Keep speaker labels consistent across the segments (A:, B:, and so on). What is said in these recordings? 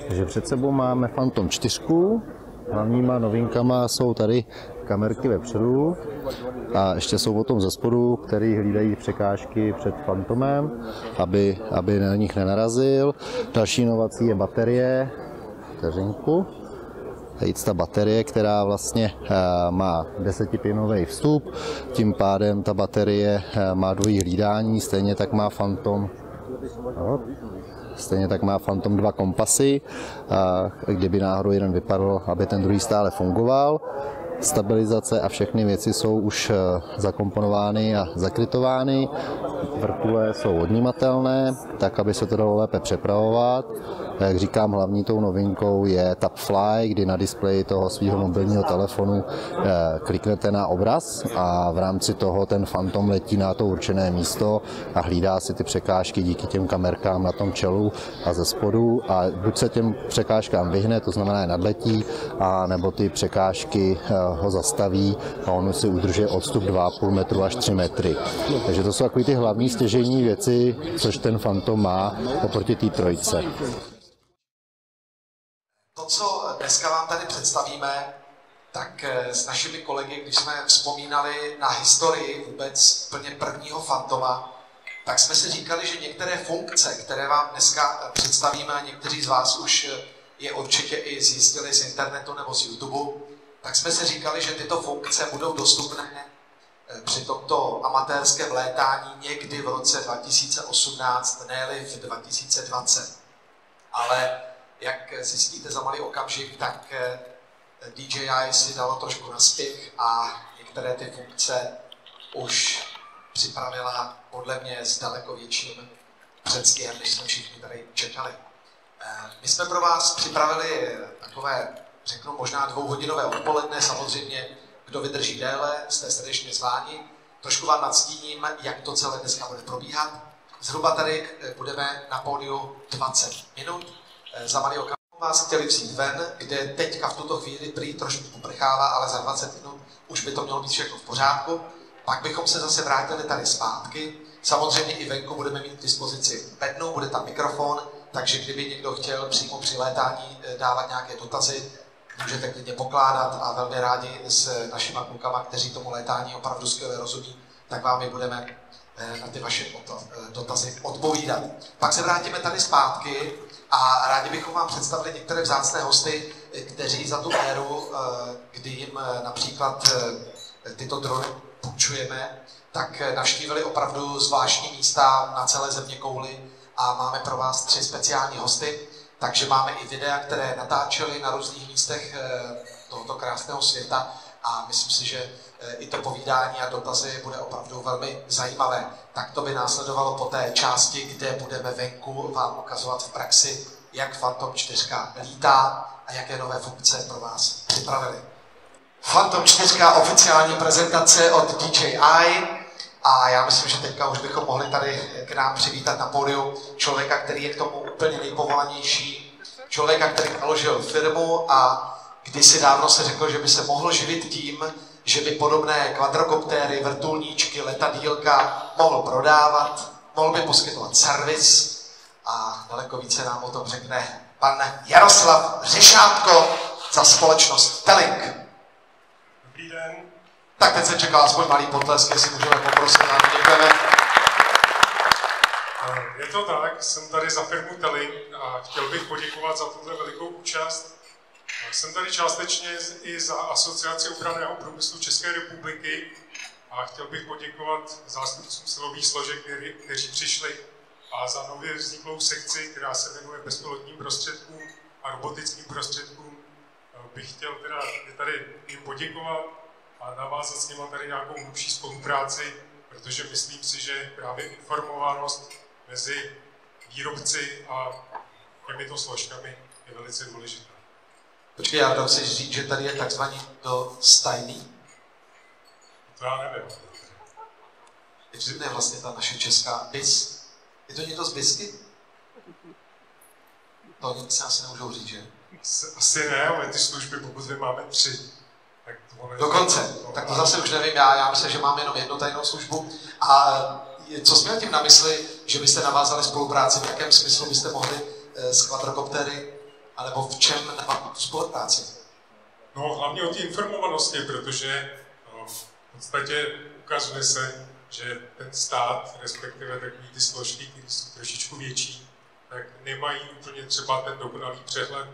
A: Takže před sebou máme Phantom 4. Hlavníma novinkama jsou tady kamerky vepředu a ještě jsou potom ze spodu, který hlídají překážky před Phantomem, aby na nich nenarazil. Další inovací je baterie. Vteřinku. Tady ta baterie, která vlastně má 10pinový vstup, tím pádem ta baterie má dvojí hlídání, stejně tak má Phantom. Stejně tak má Phantom 2 kompasy, kdyby náhodou jeden vypadl, aby ten druhý stále fungoval. Stabilizace a všechny věci jsou už zakomponovány a zakrytovány. Vrtule jsou odnímatelné, tak aby se to dalo lépe přepravovat. Jak říkám, hlavní tou novinkou je Tap Fly, kdy na displeji toho svého mobilního telefonu kliknete na obraz a v rámci toho ten Phantom letí na to určené místo a hlídá si ty překážky díky těm kamerkám na tom čelu a ze spodu a buď se těm překážkám vyhne, to znamená nadletí, a nebo ty překážky ho zastaví a on si udržuje odstup 2,5 metru až 3 metry. Takže to jsou takové ty hlavní stěžejní věci, což ten Phantom má oproti té trojce.
B: To, co dneska vám tady představíme, tak s našimi kolegy, když jsme vzpomínali na historii vůbec plně prvního Phantoma, tak jsme si říkali, že některé funkce, které vám dneska představíme, a někteří z vás už je určitě i zjistili z internetu nebo z YouTube, tak jsme si říkali, že tyto funkce budou dostupné při tomto amatérském létání někdy v roce 2018, ne-li v 2020. Ale jak zjistíte za malý okamžik, tak DJI si dalo trošku na spěch a některé ty funkce už připravila podle mě s daleko větším předstihem, než jsme všichni tady čekali. My jsme pro vás připravili takové, řeknu možná 2hodinové odpoledne, samozřejmě kdo vydrží déle, jste srdečně zváni. Trošku vám nadstíním, jak to celé dneska bude probíhat. Zhruba tady budeme na pódiu 20 minut. Za malý okamžik vás chtěli vzít ven, kde teďka v tuto chvíli prý trošku poprchává, ale za 20 minut už by to mělo být všechno v pořádku. Pak bychom se zase vrátili tady zpátky. Samozřejmě i venku budeme mít k dispozici bednu, bude tam mikrofon, takže kdyby někdo chtěl přímo při létání dávat nějaké dotazy, můžete klidně pokládat a velmi rádi s našima klukama, kteří tomu létání opravdu skvěle rozumí, tak vám i budeme na ty vaše dotazy odpovídat. Pak se vrátíme tady zpátky a rádi bychom vám představili některé vzácné hosty, kteří za tu éru, kdy jim například tyto drony půjčujeme, tak navštívili opravdu zvláštní místa na celé zeměkouli a máme pro vás 3 speciální hosty. Takže máme i videa, které natáčeli na různých místech tohoto krásného světa a myslím si, že i to povídání a dotazy bude opravdu velmi zajímavé. Tak to by následovalo po té části, kde budeme venku vám ukazovat v praxi, jak Phantom 4 lítá a jaké nové funkce pro vás připravili. Phantom 4 oficiální prezentace od DJI a já myslím, že teďka už bychom mohli tady k nám přivítat na pódiu člověka, který je k tomu úplně nejpovolanější, člověka, který založil firmu a kdysi dávno se řekl, že by se mohl živit tím, že by podobné kvadrokoptéry, vrtulníčky, letadýlka mohl prodávat, mohl by poskytovat servis a daleko více nám o tom řekne pan Jaroslav Řešátko za společnost Telink.
C: Dobrý den.
B: Tak teď se čeká aspoň malý potlesk, jestli můžeme poprosit, nám děkujeme.
C: Je to tak, jsem tady za firmu Telink a chtěl bych poděkovat za tuto velikou účast. Jsem tady částečně i za Asociaci obranného průmyslu České republiky a chtěl bych poděkovat zástupcům silových složek, kteří přišli a za nově vzniklou sekci, která se věnuje bezpilotním prostředkům a robotickým prostředkům. Bych chtěl teda tady jim poděkovat a navázat s nimi tady nějakou hlubší spolupráci, protože myslím si, že právě informovanost mezi výrobci a těmito složkami je velice důležitá.
B: Počkej, já tam chceš říct, že tady je takzvaný do stajný?
C: To já nevím.
B: Je vlastně ta naše česká BIS. Je to někdo z BISky? To se asi nemůžou říct, že?
C: Asi ne, ale ty služby, pokud vy máme 3. Tak to
B: dokonce. Tak to zase už nevím, já myslím, že mám jenom jednu tajnou službu. A co jsi měl tím na mysli, že byste navázali spolupráci, v jakém smyslu byste mohli s kvadrokoptery, anebo v čem nemáte tu spolupráci?
C: No, hlavně o té informovanosti, protože v podstatě ukazuje se, že ten stát, respektive takový ty složky, které jsou trošičku větší, tak nemají úplně třeba ten dokonalý přehled.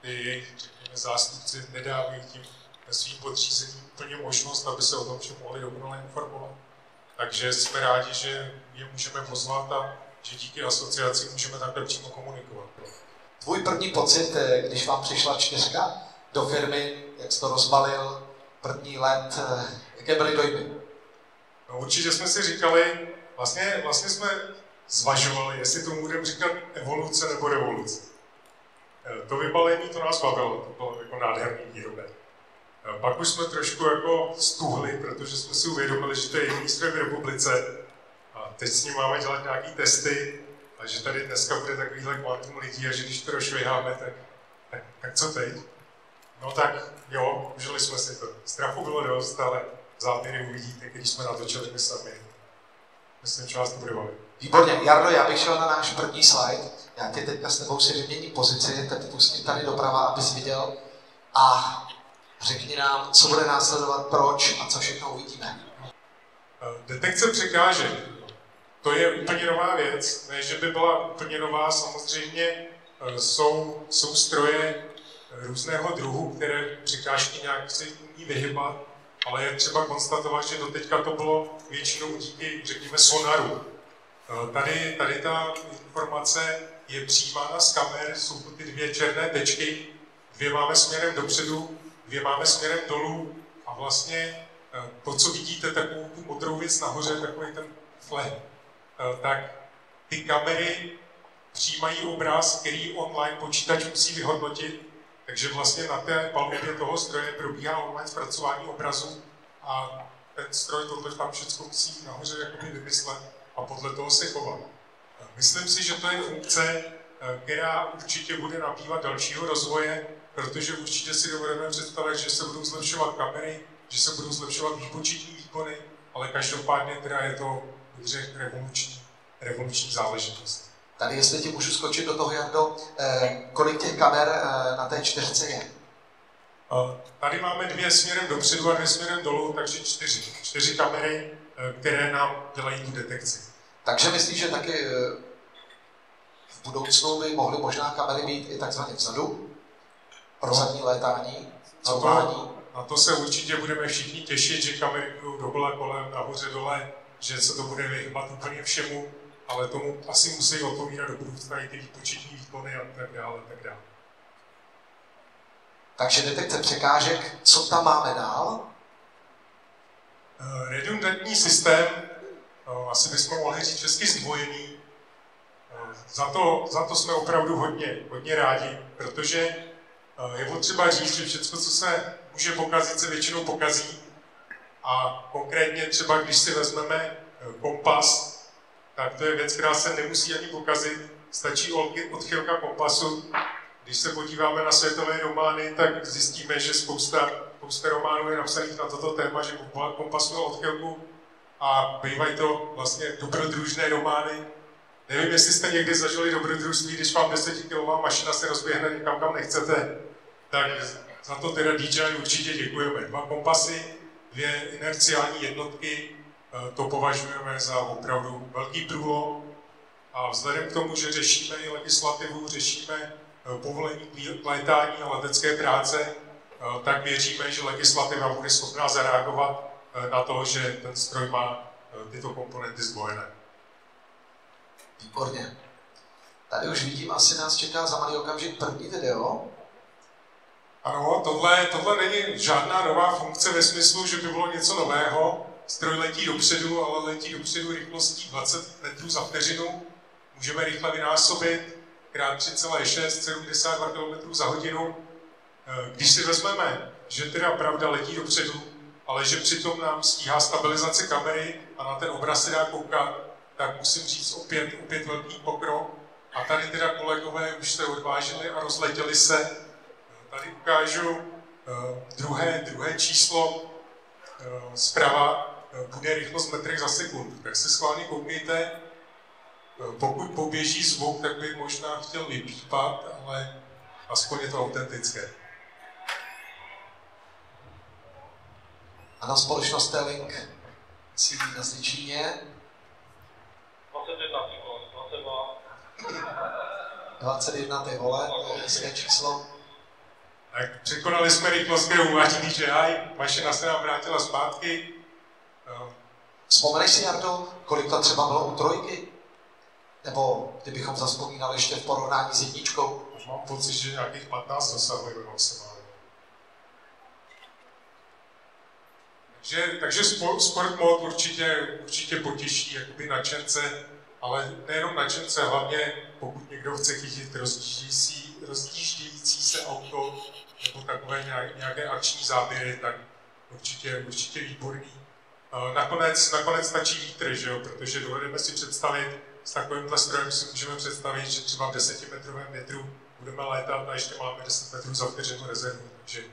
C: Ty jejich, řekněme, zástupci nedávají tím svým podřízeným úplně možnost, aby se o tom všem mohli dokonale informovat. Takže jsme rádi, že je můžeme pozvat a že díky asociaci můžeme takhle přímo komunikovat.
B: Tvůj první pocit, když vám přišla 4 do firmy, jak jsi to rozbalil, první let, jaké byly dojmy?
C: No, určitě jsme si říkali, vlastně jsme zvažovali, jestli tomu budeme říkat evoluce nebo revoluce. To vybalení, to nás bavilo, to bylo jako nádherný výrobek. Pak už jsme trošku jako stuhli, protože jsme si uvědomili, že to je jediný stroj v republice a teď s ním máme dělat nějaký testy a že tady dneska bude takovýhle kvantum lidí a že když to rozšviháme, tak co teď? No tak jo, užili jsme si to. Strachu bylo dost, ale záběry uvidíte, když jsme natočili my sami. Myslím, že vás to bude bavit.
B: Výborně. Jarno, já bych šel na náš první slide. Já tě teďka s tebou si vyměním pozici, teď pustím tady doprava, abys viděl. A řekni nám, co bude následovat, proč a co všechno uvidíme.
C: Detekce překážek. To je úplně nová věc. Ne, že by byla úplně nová, samozřejmě jsou stroje různého druhu, které překážky nějak si umí vyhybat, ale je třeba konstatovat, že doteďka to bylo většinou díky, řekněme, sonaru. Tady ta informace je přijímána z kamer, jsou to ty 2 černé tečky, 2 máme směrem dopředu, 2 máme směrem dolů a vlastně to, co vidíte, takovou tu modrou věc nahoře, takový ten flag, tak ty kamery přijímají obraz, který online počítač musí vyhodnotit, takže vlastně na té palubě toho stroje probíhá online zpracování obrazu a ten stroj tohle tam všechno musí nahoře jakoby vymyslet a podle toho se chovat. Myslím si, že to je funkce, která určitě bude nabývat dalšího rozvoje, protože určitě si dovedeme představit, že se budou zlepšovat kamery, že se budou zlepšovat výpočetní výkony, ale každopádně teda je to revoluční záležitost.
B: Tady, jestli ti můžu skočit do toho, Jardo, kolik těch kamer na té 4 je?
C: Tady máme 2 směrem dopředu a 2 směrem dolů, takže 4 kamery, které nám dělají tu detekci. Takže
B: myslíš, že taky v budoucnu by mohly možná kamery být i takzvaně vzadu? Pro zadní létání, couvání?
C: Na to se určitě budeme všichni těšit, že kamery budou dokola kolem, nahoře dole, že se to bude vyhýbat úplně všemu, ale tomu asi musí odpovídat do budoucna i ty výpočetní výkony a tak dále, tak dále.
B: Takže detekce překážek, co tam máme dál?
C: Redundantní systém, asi bychom mohli říct česky zdvojený. Za to jsme opravdu hodně rádi, protože je potřeba říct, že všechno, co se může pokazit, se většinou pokazí. A konkrétně třeba, když si vezmeme kompas, tak to je věc, která se nemusí ani pokazit. Stačí odchylka kompasu. Když se podíváme na světové romány, tak zjistíme, že spousta románů je napsaných na toto téma, že kompas měl odchylku a bývají to vlastně dobrodružné romány. Nevím, jestli jste někdy zažili dobrodružství, když vám 10kilová mašina se rozběhne někam, kam nechcete, tak za to teda DJI určitě děkujeme. 2 kompasy, 2 inerciální jednotky, to považujeme za opravdu velký průlom. A vzhledem k tomu, že řešíme i legislativu, řešíme povolení k létání a letecké práce, tak věříme, že legislativa bude schopná zareagovat na to, že ten stroj má tyto komponenty zdvojené.
B: Výborně. Tady už vidím, asi nás čeká za malý okamžik první video.
C: Ano, tohle není žádná nová funkce ve smyslu, že by bylo něco nového. Stroj letí dopředu, ale letí dopředu rychlostí 20 metrů za vteřinu. Můžeme rychle vynásobit krát 3,6, 72 km za hodinu. Když si vezmeme, že teda pravda letí dopředu, ale že přitom nám stíhá stabilizace kamery a na ten obraz se dá koukat, tak musím říct opět velký pokrok. A tady teda kolegové už se odvážili a rozletěli se. Tady ukážu druhé číslo zprava, bude rychlost metrech za sekund. Tak se schválně koukejte. pokud poběží zvuk, tak bych možná chtěl vypípat, ale aspoň je to autentické.
B: Ano, společnost Telink sídlí na Zličíně.
D: 21, 22.
B: 21, ty vole, to je hezké číslo.
C: Tak překonali jsme rychlostské uvádí DJI, mašina se nám vrátila zpátky.
B: Vzpomeneš si, Jardo, kolik to třeba bylo u trojky? Nebo kdybychom zavzpomínali ještě v porovnání s jedničkou?
C: Už mám pocit, že nějakých 15 dosahuje maximálně. Takže sport mod určitě potěší jakoby nadšence, ale nejenom nadšence, hlavně pokud někdo chce chytit rozdíždějící se auto nebo takové nějaké akční záběry, tak určitě výborný. Nakonec stačí vítr, že jo? Protože dovedeme si představit, s takovýmhle strojem si můžeme představit, že třeba v 10metrovém větru budeme létat a ještě máme 10 metrů za vteřinu rezervu, takže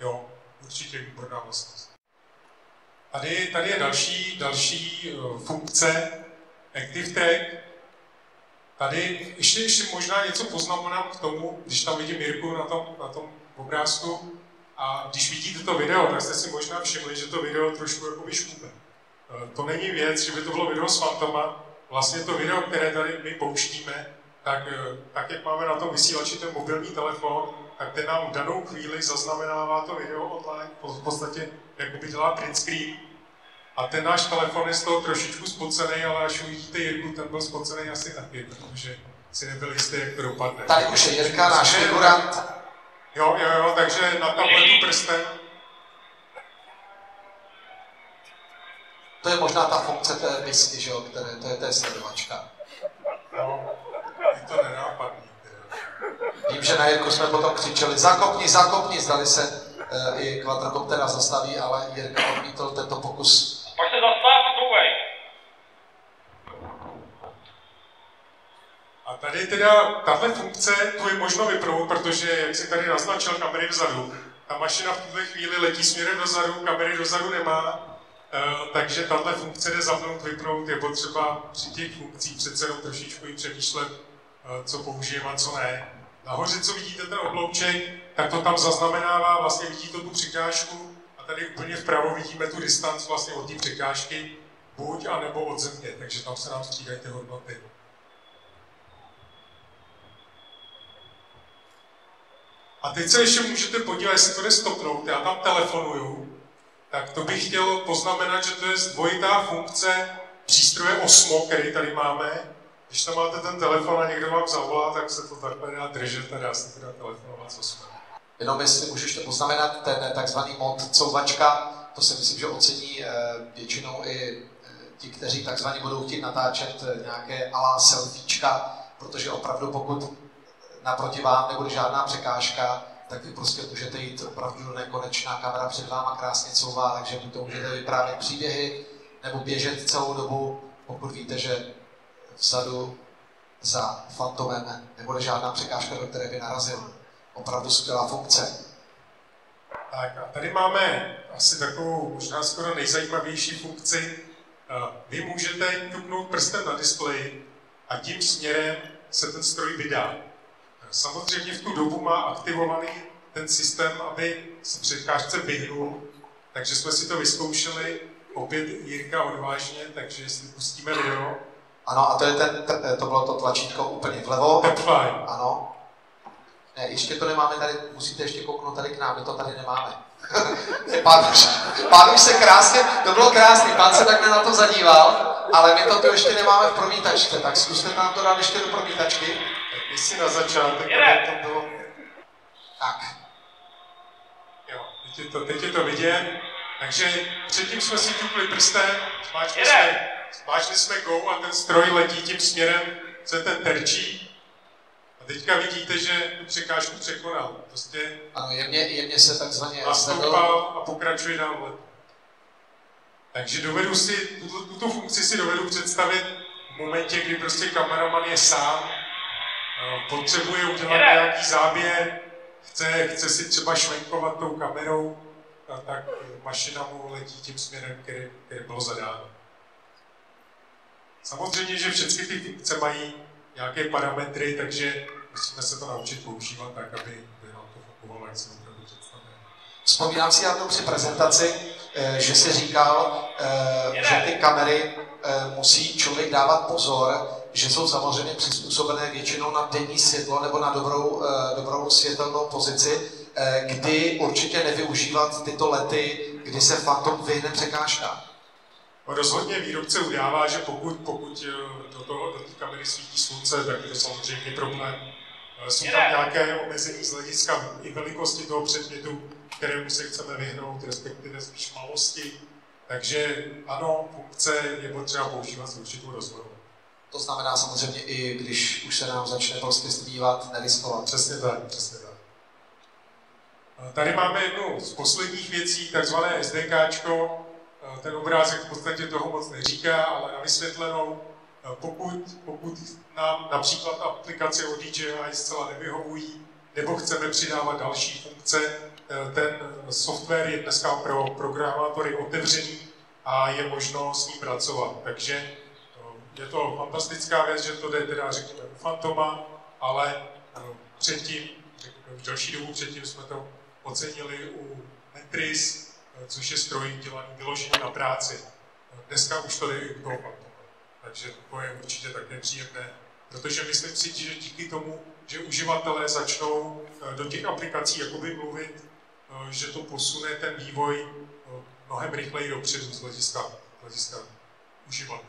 C: jo, určitě výborná vlastnost. Tady je další funkce ActiveTag. Tady ještě možná něco poznamenám k tomu, když tam vidím Jirku na tom obrázku. A když vidíte to video, tak jste si možná všimli, že to video trošku jakoby škube. To není věc, že by to bylo video z Fantoma. Vlastně to video, které tady my pouštíme, tak jak máme na tom vysílači ten mobilní telefon, tak ten nám v danou chvíli zaznamenává to video online, v podstatě jakoby dělá print screen. A ten náš telefon je z toho trošičku spocený, ale až uvidíte Jirku, ten byl spocený asi taky, protože si nebyl jistý, jak to dopadne.
B: Tady už je Jirka, náš figurant.
C: Jo, takže na tabletu prstem.
B: To je možná ta funkce té misky, že jo, to je té sledovačka.
C: No, je to nenápadný.
B: Vím, že na Jirku jsme potom křičeli, zakopni, zdali se i kvadrokoptera zastaví, ale Jirka odmítl tento pokus.
D: Pak se zastav a koukej.
C: A tady teda tahle funkce, tu je možno vypnout, protože, jak si tady naznačil, kamery vzadu. Ta mašina v tuhle chvíli letí směrem dozadu, kamery dozadu nemá, takže tahle funkce jde zapnout, vypnout, je potřeba při těch funkcích přece jenom trošičku i přemýšlet, co použijeme a co ne. Nahoře, co vidíte ten oblouček, tak to tam zaznamenává, vlastně vidíte tu překážku a tady úplně vpravo vidíme tu distanc vlastně od té překážky, buď a nebo od země, takže tam se nám střídají ty hodnoty. A teď se ještě můžete podívat, jestli to jde stopnout, já tam telefonuju, tak to bych chtěl poznamenat, že to je dvojitá funkce přístroje Osmo, který tady máme. Když tam máte ten telefon a někdo vám zavolá, tak se to takhle dá držet a dá se teda telefonovat s Osmem.
B: Jenom jestli můžu ještě poznamenat, ten takzvaný mod couvačka, to si myslím, že ocení většinou i ti, kteří takzvaně budou chtít natáčet nějaké alá selfiečka, protože opravdu pokud naproti vám nebude žádná překážka, tak vy prostě můžete jít opravdu do nekonečná, kamera před váma krásně couvá, takže buď to můžete vyprávět příběhy, nebo běžet celou dobu, pokud víte, že vzadu za Fantomem nebude žádná překážka, do které by narazil. Opravdu skvělá funkce.
C: Tak a tady máme asi takovou možná skoro nejzajímavější funkci. Vy můžete ťuknout prstem na displeji a tím směrem se ten stroj vydá. Samozřejmě v tu dobu má aktivovaný ten systém, aby se překážce vyhnul, takže jsme si to vyzkoušeli, opět Jirka odvážně, takže jestli pustíme video.
B: Ano, a to bylo to tlačítko úplně vlevo.
C: Tak fajn.
B: Ano. Ne, ještě to nemáme tady, musíte ještě kouknout tady k nám, my to tady nemáme. Pán už se krásně, to bylo krásný, pán se takhle na to zadíval, ale my to tu ještě nemáme v promítačce, tak zkuste nám to dát ještě do promítačky.
C: Tak jestli na začátek, to bylo...
B: Tak.
C: Jo, teď je to vidět. Takže předtím jsme si ťukli prstem, zmáčkli jsme go a ten stroj letí tím směrem, co je ten terčí. A teďka vidíte, že tu překážku překonal. Prostě
B: ano, jemně se takzvaně
C: nastoupal a pokračuje dál. Takže dovedu si, tuto funkci si dovedu představit v momentě, kdy prostě kameraman je sám, potřebuje udělat nějaký záběr, chce si třeba švenkovat tou kamerou, tak mašina mu letí tím směrem, který bylo zadáno. Samozřejmě, že všechny ty funkce mají nějaké parametry, takže musíme se to naučit používat tak, aby nám to fungovalo, jak se opravdu představuje.
B: Vzpomínám si jednou při prezentaci, že jsi říkal, že ty kamery musí člověk dávat pozor, že jsou samozřejmě přizpůsobené většinou na denní světlo nebo na dobrou světelnou pozici, kdy určitě nevyužívat tyto lety, kdy se Phantom vyhne překážkám.
C: Rozhodně výrobce udává, že pokud do té kamery svítí slunce, tak je to samozřejmě problém. Jsou tam nějaké omezení z hlediska i velikosti toho předmětu, kterému se chceme vyhnout, respektive spíš malosti. Takže ano, funkce je potřeba používat s určitou rozhodou.
B: To znamená samozřejmě i když už se nám začne prostě stvívat, neriskovat.
C: Přesně tak, přesně tak. Tady máme jednu z posledních věcí, takzvané SDKčko. Ten obrázek v podstatě toho moc neříká, ale na vysvětlenou, pokud nám například aplikace od DJI zcela nevyhovují, nebo chceme přidávat další funkce, ten software je dneska pro programátory otevřený a je možno s ním pracovat. Takže je to fantastická věc, že to jde teda řekněme u Phantoma, ale předtím, v další dobu předtím jsme to ocenili u Metris, což je stroj dělaný vyloženě na práci. Dneska už to jde i u toho Phantoma. Takže to je určitě také příjemné, protože myslím si, že díky tomu, že uživatelé začnou do těch aplikací jakoby mluvit, že to posune ten vývoj mnohem rychleji dopředu z hlediska uživatelů.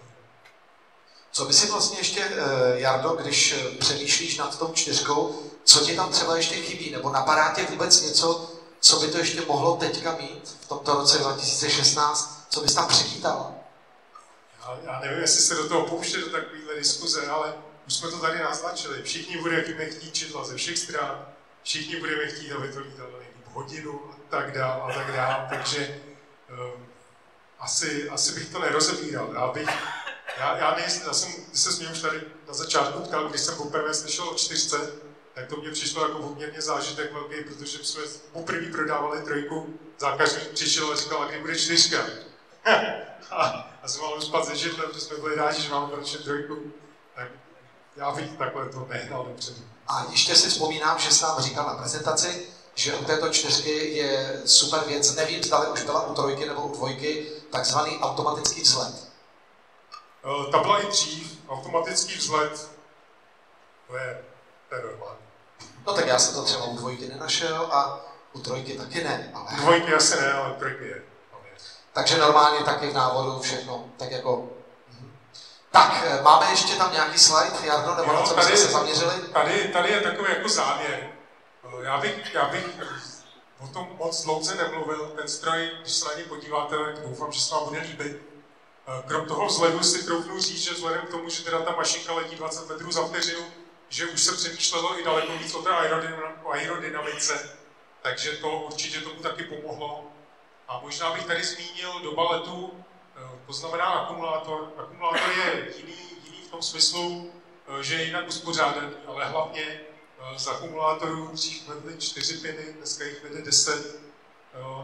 B: Co by si vlastně ještě, Jardo, když přemýšlíš nad tou 4, co ti tam třeba ještě chybí? Nebo napadá tě vůbec něco, co by to ještě mohlo teďka mít v tomto roce 2016? Co bys tam přichytal?
C: Já nevím, jestli se do toho pouště do takovéhle diskuze, ale už jsme to tady naznačili. Všichni budeme chtít čidla ze všech stran, všichni budeme chtít, aby to lítalo nejlíp hodinu a tak dál. Takže asi bych to nerozebíral. Já jsem se s ním už tady na začátku ptal, když jsem poprvé slyšel o 4, tak to mně přišlo jako poměrně zážitek velký, protože jsme poprvé prodávali 3, zákazník přišel a říkal, a kdy bude 4? a jsem mal spát ze židle, protože jsme byli rádi, že máme konečně 3. Tak já bych takhle to nehnal dopředu.
B: A ještě si vzpomínám, že jsi nám říkal na prezentaci, že u této 4 je super věc, nevím, zda už byla u 3 nebo u 2, takzvaný automatický vzhled.
C: Ta byla i dřív, automatický vzhled, to je normální.
B: No tak já jsem to třeba u 2 nenašel a u 3 taky ne. Ale...
C: U 2 asi ne, ale 3 je.
B: Takže normálně taky v návodu všechno, tak jako... Tak, máme ještě tam nějaký slide, Jardo, nebo na co byste se zaměřili?
C: Tady je takový jako závěr. Já bych o tom moc dlouze nemluvil, ten stroj, když se na něj podíváte, tak doufám, že se vám bude líbit. Krom toho vzhledu si troufnu říct, že vzhledem k tomu, že teda ta mašinka letí 20 metrů za vteřinu, že už se přemýšlelo i daleko víc o té aerodynamice, takže to určitě tomu taky pomohlo. A možná bych tady zmínil doba letu, to znamená akumulátor. Akumulátor je jiný v tom smyslu, že je jinak uspořádaný, ale hlavně z akumulátorů dřív vedli 4 piny, dneska jich vede 10.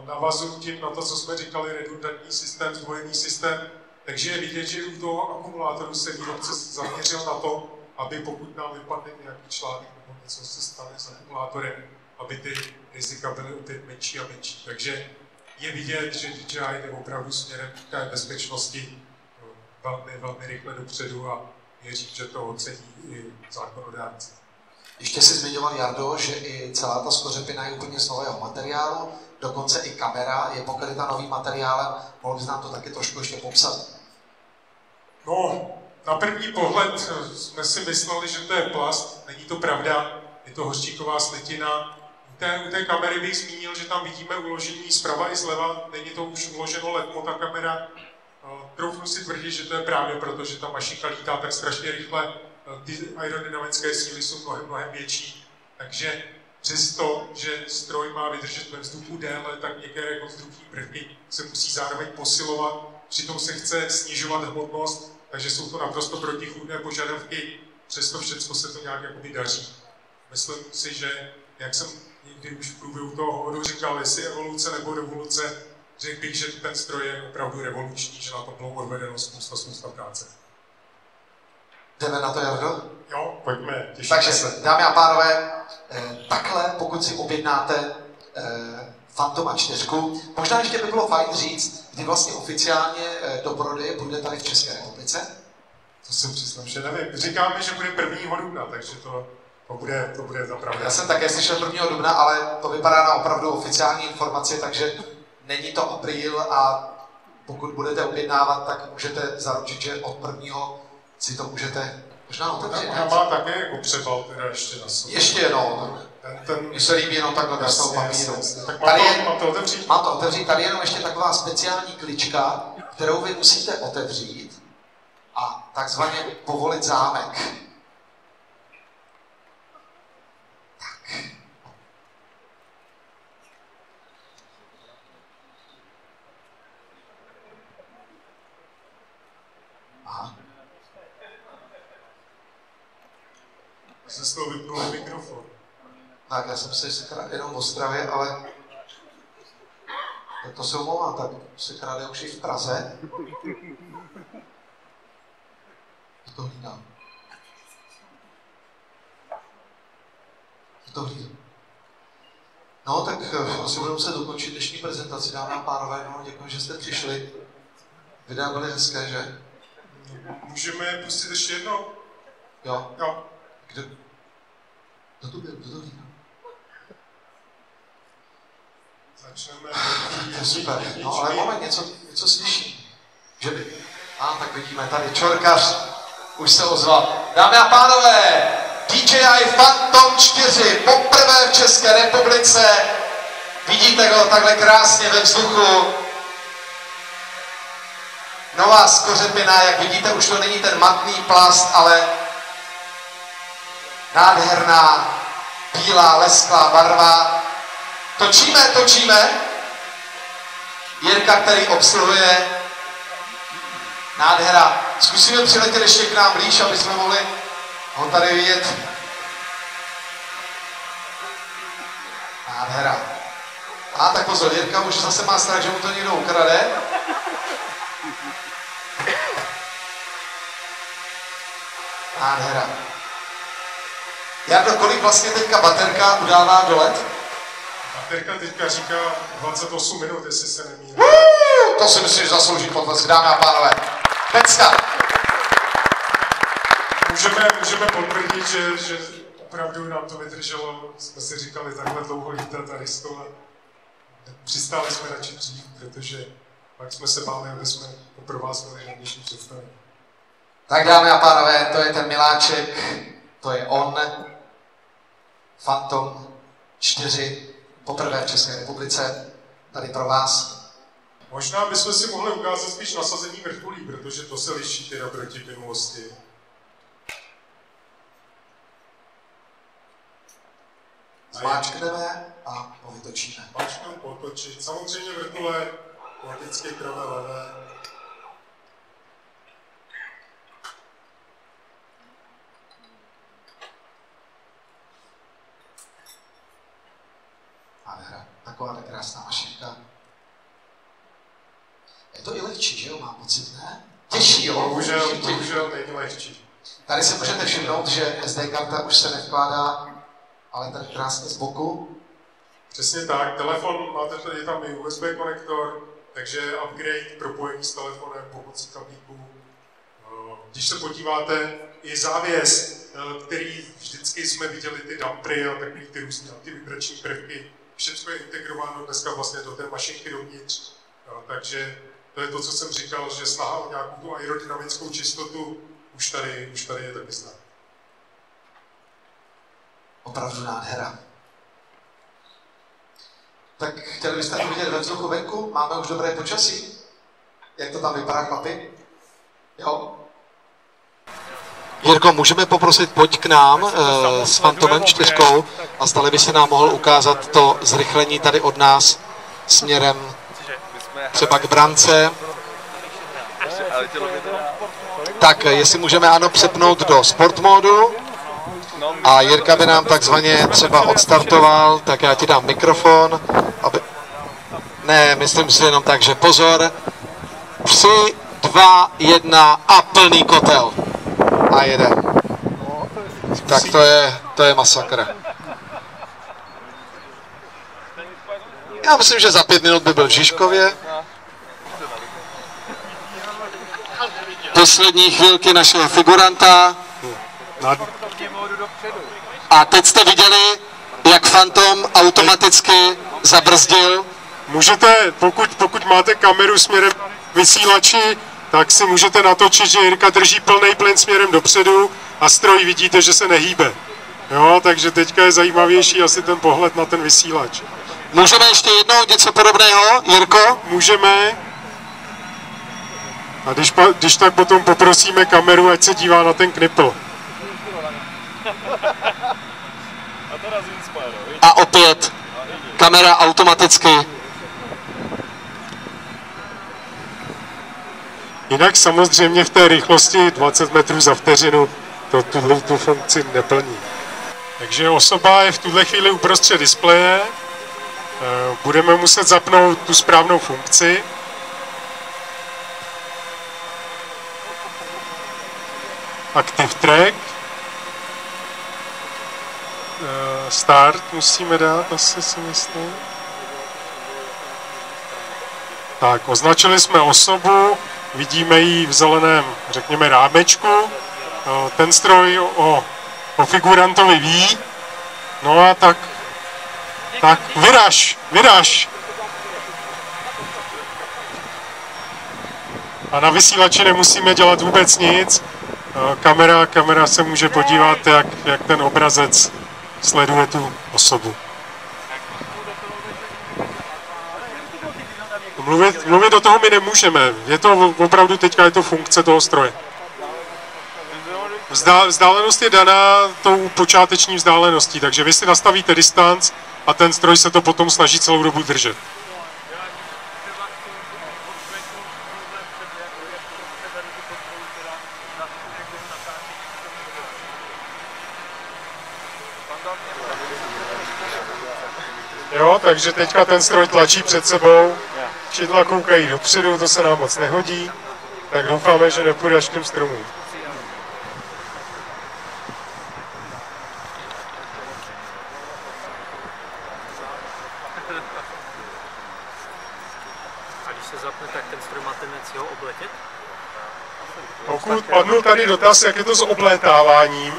C: Navazuju tím na to, co jsme říkali, redundantní systém, zdvojený systém. Takže je vidět, že u toho akumulátoru se výrobce zaměřil na to, aby pokud nám vypadne nějaký článek nebo něco se stane s akumulátorem, aby ty rizika byly opět menší a menší. Takže je vidět, že DJI jde opravdu směrem k té bezpečnosti velmi rychle dopředu a věřím, že to ocení i zákonodárci.
B: Ještě si zmiňoval, Jardo, že i celá ta skořepina je úplně z nového materiálu, dokonce i kamera je pokryta novým materiálem. Mohl bys nám to taky trošku ještě popsat?
C: No, na první pohled jsme si mysleli, že to je plast, není to pravda, je to hořčíková slitina. U té kamery bych zmínil, že tam vidíme uložení zprava i zleva, není to už uloženo letmo, ta kamera. Troufnu si tvrdit, že to je právě proto, že ta mašinka lítá tak strašně rychle, ty aerodynamické síly jsou mnohem větší, takže přesto, že stroj má vydržet ve vzduchu déle, tak některé konstrukční prvky se musí zároveň posilovat, přitom se chce snižovat hmotnost, takže jsou to naprosto protichůdné požadavky, přesto všechno se to nějak jakoby daří. Myslím si, že jak jsem někdy už v průběhu toho hovoru říkal, jestli evoluce nebo revoluce, řekl bych, že ten stroj je opravdu revoluční, že na tom bylo odvedeno spousta práce.
B: Jdeme na to, Jardo?
C: Jo, pojďme, těšíme
B: Takže,
C: se.
B: dámy a pánové, takhle, pokud si objednáte Fantoma 4, možná ještě by bylo fajn říct, kdy vlastně oficiálně do prodeje bude tady v České republice.
C: To jsem přiznám, že nevím. Říkáme, že bude 1. dubna, takže to bude zapravdu.
B: Já jsem také slyšel 1. dubna, ale to vypadá na opravdu oficiální informaci, takže není to apríl a pokud budete objednávat, tak můžete zaručit, že od 1. si to můžete možná otevřít.
C: Ona má také jako přebal teda ještě na sobě.
B: Ještě no. Mně se líbí jenom takhle bez toho papíru.
C: Tak mám to otevřít?
B: Mám to otevřít, tady je jenom ještě taková speciální klička, kterou vy musíte otevřít a takzvaně povolit zámek. Tak. Aha.
C: Jsem z toho vypnul mikrofon.
B: Tak, já jsem si jenom v Ostravě, ale to se omlouvám, tak se kráde už i v Praze. To hlídám. To hlídám. No, tak asi budeme muset dokončit dnešní prezentaci, dámy a pánové. No, děkuji, že jste přišli. Videa byly hezké, že?
C: Můžeme pustit ještě jednou?
B: Jo.
C: Jo.
B: Kdo to byl? Kdo to hlídá?
C: Začneme.
B: To je super. No, ale moment, něco slyším. Že by... tak vidíme tady, Čorkař už se ozval. Dámy a pánové, DJI Phantom 4 poprvé v České republice. Vidíte ho takhle krásně ve vzduchu. Nová skořepina, jak vidíte, už to není ten matný plast, ale nádherná, bílá, lesklá barva. Točíme. Jirka, který obsluhuje. Nádhera. Zkusíme přiletět ještě k nám blíž, aby jsme mohli ho tady vidět. Nádhera. Tak pozor, Jirka už zase má strach, že mu to někdo ukrade. Nádhera. Jardo, kolik vlastně teďka baterka udává do let?
C: Baterka teďka říká 28 minut, jestli se nemýlím.
B: To si myslím, že zaslouží potlesk, dámy a pánové. Pecka.
C: Můžeme potvrdit, že opravdu nám to vydrželo. Jsme si říkali takhle dlouho lítat a riskovat. Přistáli jsme radši dřív, protože pak jsme se báli, aby jsme pro vás měli na dnešní představení.
B: Tak dámy a pánové, to je ten miláček, to je on, Phantom 4, poprvé v České republice, tady pro vás.
C: Možná bychom si mohli ukázat spíš nasazení vrtulí, protože to se liší teda proti minulosti.
B: Zmáčkneme a vytočíme.
C: Zmáčkneme, potočit. Samozřejmě vrtule, logicky pravé, levé.
B: Nádhera, taková tak krásná mašinka. Je to i lehčí, že jo, mám pocit, ne? Těžší, jo?
C: Bohužel není lehčí.
B: Tady si můžete všimnout, že SD karta už se nevkládá, ale tady krásně z boku.
C: Přesně tak, telefon, máte tady tam i USB konektor, takže upgrade propojení s telefonem pomocí kablíků. Když se podíváte, i závěs, který vždycky jsme viděli, ty dampery a takový ty různé antivibrační prvky, všechno je integrováno dneska vlastně do té mašinky dovnitř. Takže to je to, co jsem říkal, že snaha o nějakou tu aerodynamickou čistotu už tady je taky znát.
B: Opravdu nádhera. Tak chtěli byste to vidět ve vzduchu venku? Máme už dobré počasí? Jak to tam vypadá, chlapi? Jo?
E: Jirko, můžeme poprosit, pojď k nám s Phantomem 4 a stále by se nám mohl ukázat to zrychlení tady od nás směrem třeba k brance. Tak, jestli můžeme ano přepnout do sport módu a Jirka by nám takzvaně třeba odstartoval, tak já ti dám mikrofon, aby... Ne, myslím si jenom tak, že pozor. 3, 2, 1 a plný kotel. A jede. Tak to je masakr. Já myslím, že za 5 minut by byl v Žižkově. Poslední chvilky našeho figuranta. A teď jste viděli, jak Phantom automaticky zabrzdil.
C: Můžete, pokud máte kameru směrem k vysílači, tak si můžete natočit, že Jirka drží plný plyn směrem dopředu a stroj vidíte, že se nehýbe. Jo, takže teďka je zajímavější asi ten pohled na ten vysílač.
E: Můžeme ještě jednou něco podobného, Jirko?
C: Můžeme. A když tak potom poprosíme kameru, ať se dívá na ten knipl.
E: A opět kamera automaticky.
C: Jinak samozřejmě v té rychlosti 20 metrů za vteřinu to tu funkci neplní. Takže osoba je v tuhle chvíli uprostřed displeje. Budeme muset zapnout tu správnou funkci. Active track. Start musíme dát, asi si myslím. Tak, označili jsme osobu, vidíme ji v zeleném, řekněme, rámečku. Ten stroj o figurantovi ví. No a tak vyraž. A na vysílači nemusíme dělat vůbec nic. Kamera se může podívat, jak ten obrazec sleduje tu osobu. Mluvit do toho my nemůžeme. Je to opravdu teďka je to funkce toho stroje. Vzdálenost je daná tou počáteční vzdáleností, takže vy si nastavíte distanc a ten stroj se to potom snaží celou dobu držet. Jo, takže teďka ten stroj tlačí před sebou, čidla koukají dopředu, to se nám moc nehodí, tak doufáme, že nepůjde až k těm stromům.
F: A když se zapne, tak ten stroj má tendenci ho obletět?
C: Pokud padnul tady dotaz, jak je to s oblétáváním,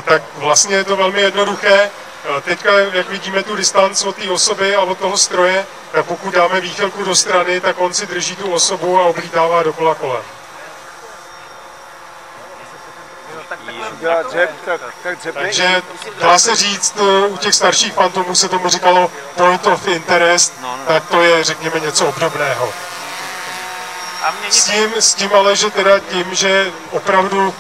C: tak vlastně je to velmi jednoduché. Teďka, jak vidíme tu distanci od té osoby a od toho stroje, tak pokud dáme výchylku do strany, tak on si drží tu osobu a oblítává dokola kolem. Takže dá se říct, u těch starších Phantomů se tomu říkalo point of interest, tak to je, řekněme, něco obdobného. S tím ale, že teda tím, že opravdu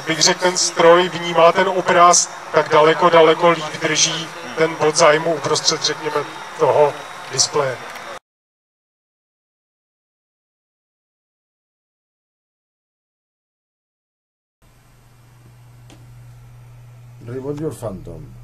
C: bych řekl, ten stroj vnímá ten obraz, tak daleko líp drží ten bod zájmu uprostřed, řekněme, toho displeje.
G: Revolve your Phantom.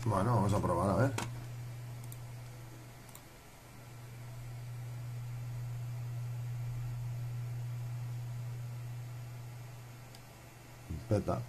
G: Bueno, vamos a probar, a ver. Peta.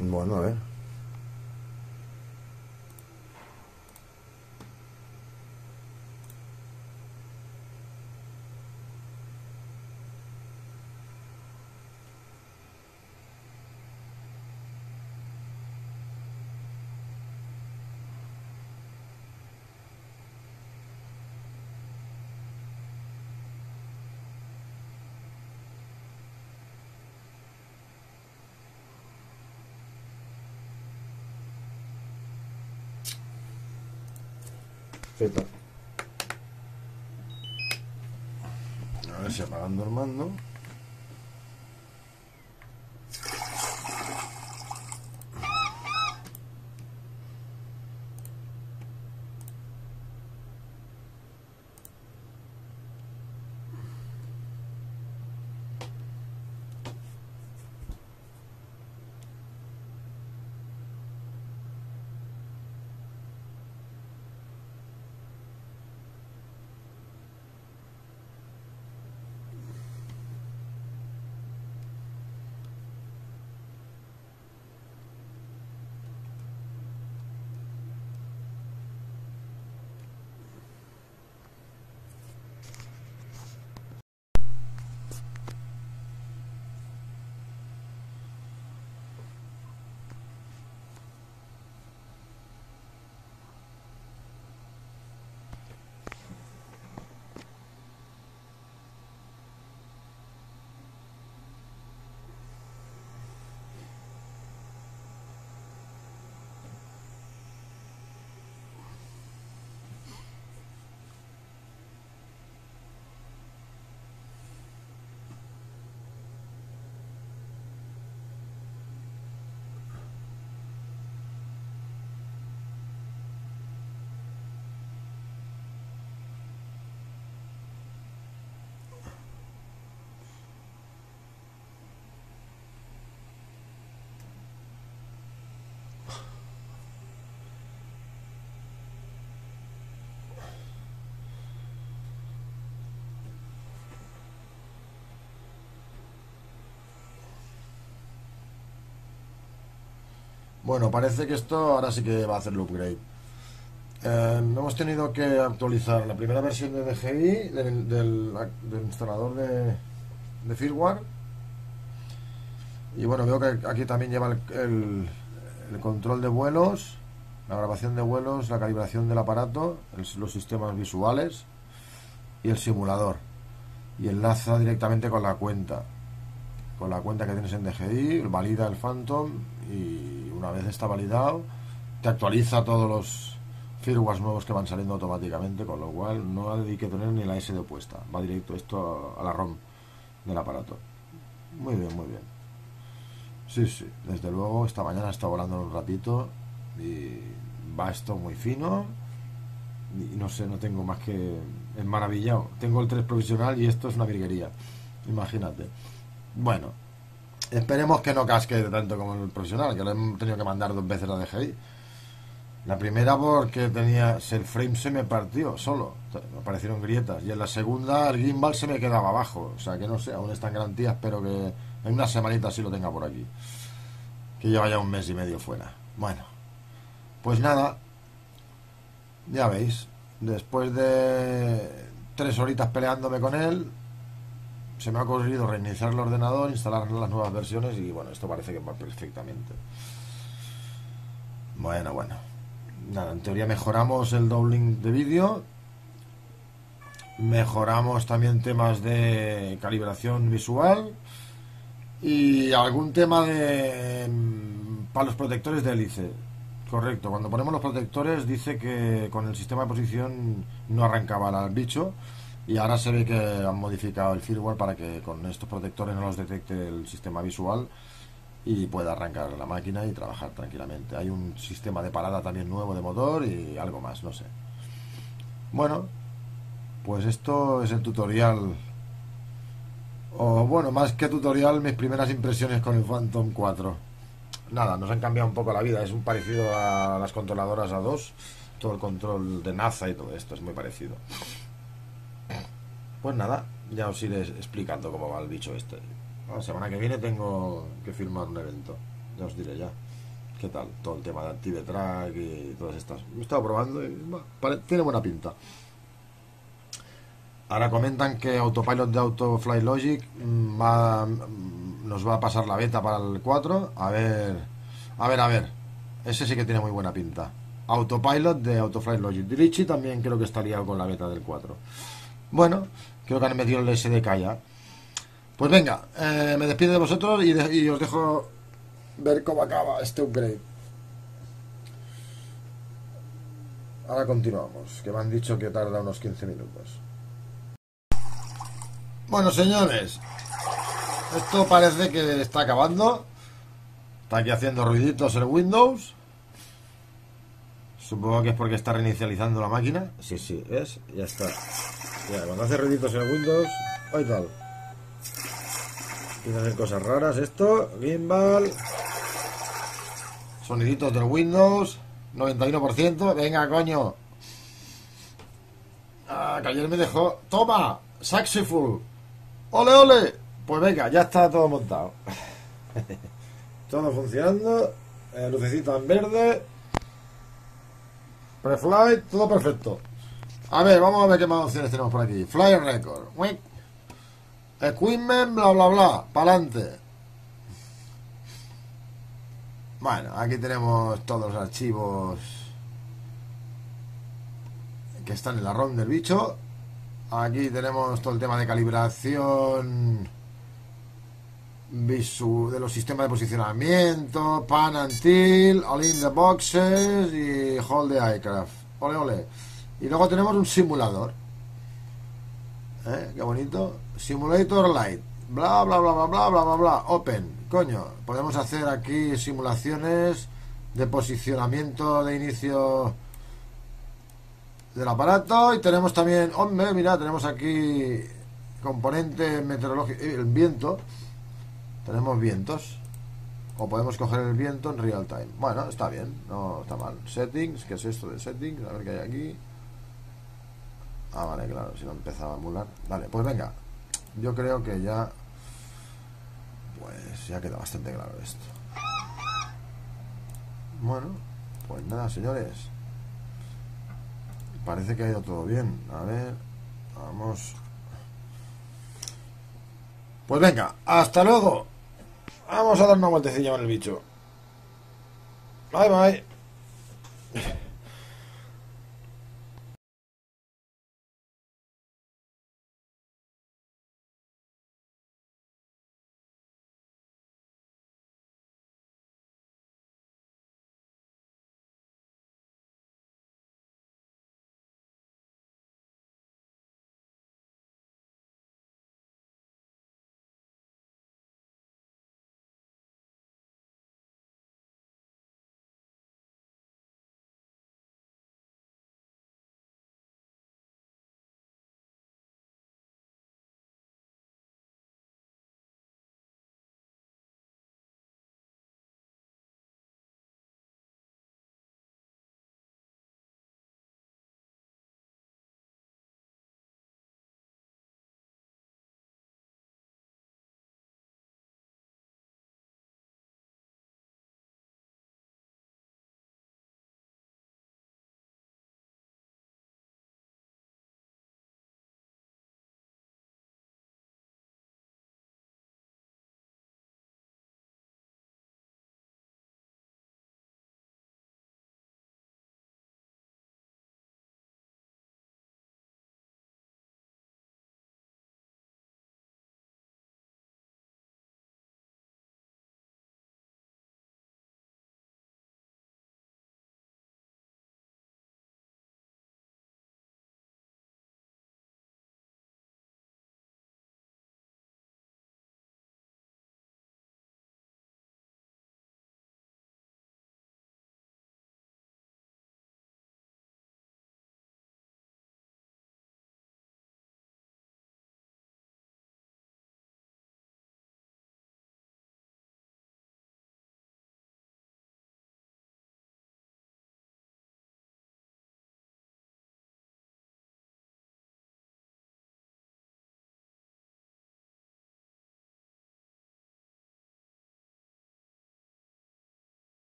G: Bueno, a ver. Z. A ver si apagando el mando. Bueno, parece que esto ahora sí que va a hacer el upgrade. Hemos tenido que actualizar la primera versión de DGI del instalador de firmware. Y bueno, veo que aquí también lleva el control de vuelos, la grabación de vuelos, la calibración del aparato, los sistemas visuales y el simulador. Y enlaza directamente con la cuenta que tienes en DGI, valida el Phantom y una vez está validado te actualiza todos los firmwares nuevos que van saliendo automáticamente, con lo cual no hay que tener ni la SD puesta, va directo esto a la ROM del aparato. Muy bien, muy bien. Sí, desde luego esta mañana he estado volando un ratito y va esto muy fino y no sé, no tengo más que maravillado. Tengo el 3 provisional y esto es una virguería, imagínate. Bueno, esperemos que no casque tanto como el profesional, que lo he tenido que mandar 2 veces a DGI. La primera porque el frame se me partió solo, me aparecieron grietas, y en la segunda el gimbal se me quedaba abajo, o sea que no sé, aún está en garantía, espero que en una semanita sí lo tenga por aquí, que lleva ya 1 mes y medio fuera. Bueno, pues nada, ya veis, después de 3 horitas peleándome con él, se me ha ocurrido reiniciar el ordenador, instalar las nuevas versiones y bueno, esto parece que va perfectamente. Bueno, nada, en teoría mejoramos el downlink de vídeo, mejoramos también temas de calibración visual y algún tema para los protectores de hélice. Correcto, cuando ponemos los protectores dice que con el sistema de posición no arrancaba el bicho. Y ahora se ve que han modificado el firmware para que con estos protectores no los detecte el sistema visual y pueda arrancar la máquina y trabajar tranquilamente. Hay un sistema de parada también nuevo de motor y algo más, no sé. Bueno, pues esto es el tutorial. O bueno, más que tutorial, mis primeras impresiones con el Phantom 4. Nada, nos han cambiado un poco la vida. Es un parecido a las controladoras A2. Todo el control de NASA y todo esto es muy parecido. Pues nada, ya os iré explicando cómo va el bicho este. La semana que viene tengo que filmar un evento, ya os diré ya. ¿Qué tal? Todo el tema de Active-Track y todas estas. Lo he estado probando y tiene buena pinta. Ahora comentan que Autopilot de Autofly Logic nos va a pasar la beta para el 4. A ver. Ese sí que tiene muy buena pinta. Autopilot de Autofly Logic. Dirichi también creo que estaría con la beta del 4. Bueno, creo que han metido el SDK ya. Pues venga, me despido de vosotros y os dejo ver cómo acaba este upgrade. Ahora continuamos, que me han dicho que tarda unos 15 minutos. Bueno, señores, esto parece que está acabando. Está aquí haciendo ruiditos el Windows. Supongo que es porque está reinicializando la máquina. Sí, es, ya está. Ya, cuando hace ruiditos el Windows, ahí tal. Tiene que hacer cosas raras esto. Gimbal. Soniditos del Windows. 91%. Venga, coño. Que ayer me dejó. ¡Toma! Saxiful. ¡Ole, ole! Pues venga, ya está todo montado. Todo funcionando. Lucecita en verde. Preflight, todo perfecto. A ver, vamos a ver qué más opciones tenemos por aquí. Flyer Record. Equipment, bla, bla, bla. Pa'lante. Bueno, aquí tenemos todos los archivos que están en la ROM del bicho. Aquí tenemos todo el tema de calibración de los sistemas de posicionamiento, pan and tilt, all in the boxes y hold the aircraft. Ole, ole. Y luego tenemos un simulador. Qué bonito. Simulator Light. Bla, bla, bla, bla, bla, bla, bla, bla. Open. Coño, podemos hacer aquí simulaciones de posicionamiento de inicio del aparato. Y tenemos también, hombre, mira, tenemos aquí componente meteorológico, el viento. Tenemos vientos. O podemos coger el viento en real time. Bueno, está bien, no está mal. Settings, ¿qué es esto de settings? A ver qué hay aquí. Ah, vale, claro, si no empezaba a emular. Vale, pues venga. Yo creo que ya... Pues ya queda bastante claro esto. Bueno, pues nada, señores. Parece que ha ido todo bien. A ver, vamos. Pues venga, hasta luego. Vamos a dar una vueltecilla con el bicho. Bye, bye.